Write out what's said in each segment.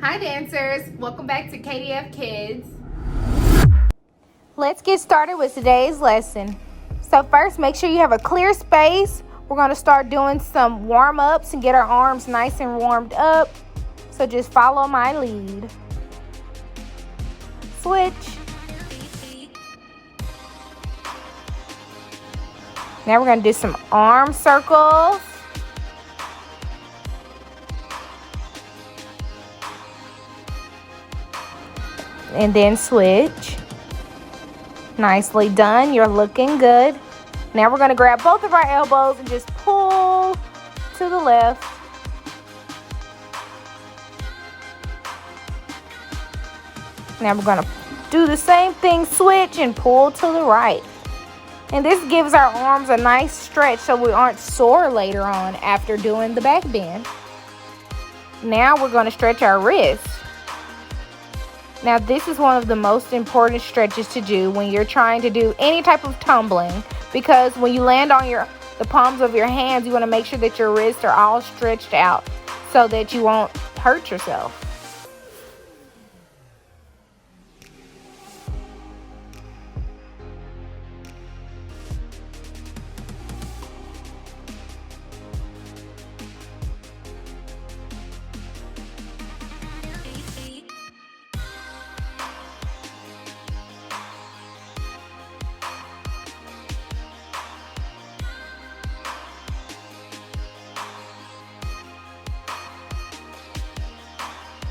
Hi dancers, welcome back to KDF Kids. Let's get started with today's lesson. So first, make sure you have a clear space. We're going to start doing some warm-ups and get our arms nice and warmed up. So just follow my lead. Switch. Now we're going to do some arm circles. And then switch. Nicely done. You're looking good. Now we're going to grab both of our elbows and just pull to the left. Now we're going to do the same thing, switch and pull to the right. And this gives our arms a nice stretch so we aren't sore later on after doing the back bend. Now we're going to stretch our wrists. Now this is one of the most important stretches to do when you're trying to do any type of tumbling, because when you land on the palms of your hands, you want to make sure that your wrists are all stretched out so that you won't hurt yourself.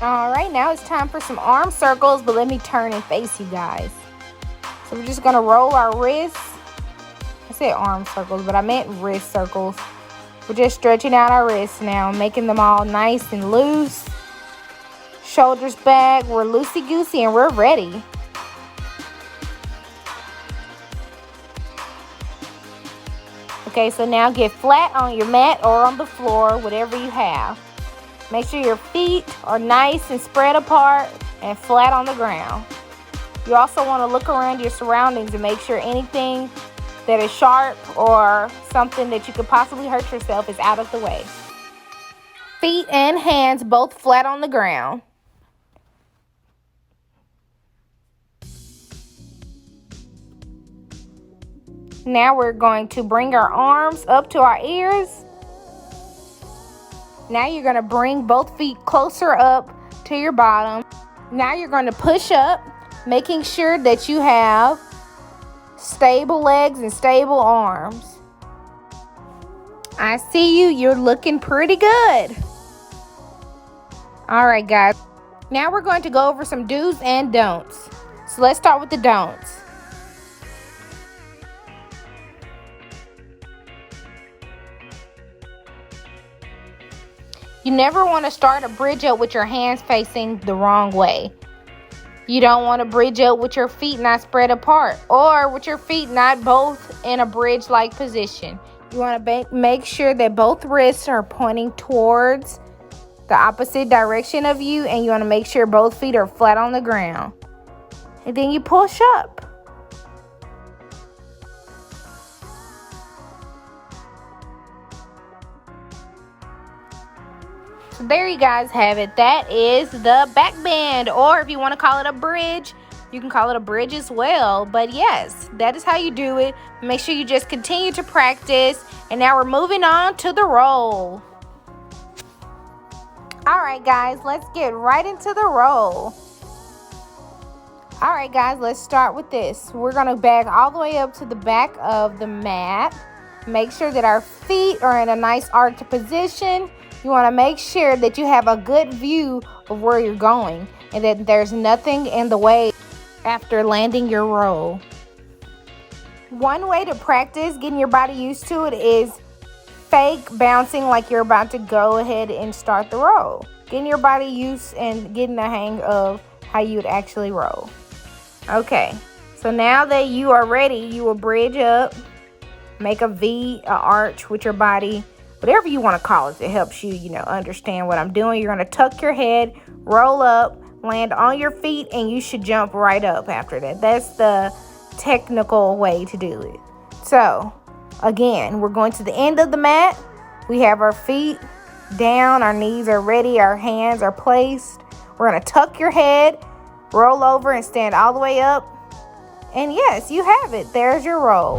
All right, now it's time for some arm circles, but let me turn and face you guys. So we're just gonna roll our wrists. I said arm circles, but I meant wrist circles. We're just stretching out our wrists now, making them all nice and loose. Shoulders back, we're loosey-goosey and we're ready. Okay, so now get flat on your mat or on the floor, whatever you have. Make sure your feet are nice and spread apart and flat on the ground. You also want to look around your surroundings and make sure anything that is sharp or something that you could possibly hurt yourself is out of the way. Feet and hands both flat on the ground. Now we're going to bring our arms up to our ears. Now you're going to bring both feet closer up to your bottom. Now you're going to push up, making sure that you have stable legs and stable arms. I see you. You're looking pretty good. All right, guys. Now we're going to go over some do's and don'ts. So let's start with the don'ts. You never want to start a bridge up with your hands facing the wrong way. You don't want to bridge up with your feet not spread apart or with your feet not both in a bridge-like position. You want to make sure that both wrists are pointing towards the opposite direction of you, and you want to make sure both feet are flat on the ground. And then you push up. So there you guys have it. That is the back bend, or if you want to call it a bridge, you can call it a bridge as well. But yes, that is how you do it. Make sure you just continue to practice. And now we're moving on to the roll. All right, guys, let's get right into the roll. All right, guys, let's start with this. We're going to back all the way up to the back of the mat. Make sure that our feet are in a nice arched position. You want to make sure that you have a good view of where you're going and that there's nothing in the way after landing your roll. One way to practice getting your body used to it is fake bouncing like you're about to go ahead and start the roll. Getting your body used and getting the hang of how you would actually roll. Okay, so now that you are ready, you will bridge up, make a V, a arch with your body. Whatever you want to call it, it helps you, understand what I'm doing. You're going to tuck your head, roll up, land on your feet, and you should jump right up after that. That's the technical way to do it. So, again, we're going to the end of the mat. We have our feet down, our knees are ready, our hands are placed. We're going to tuck your head, roll over, and stand all the way up. And yes, you have it. There's your roll.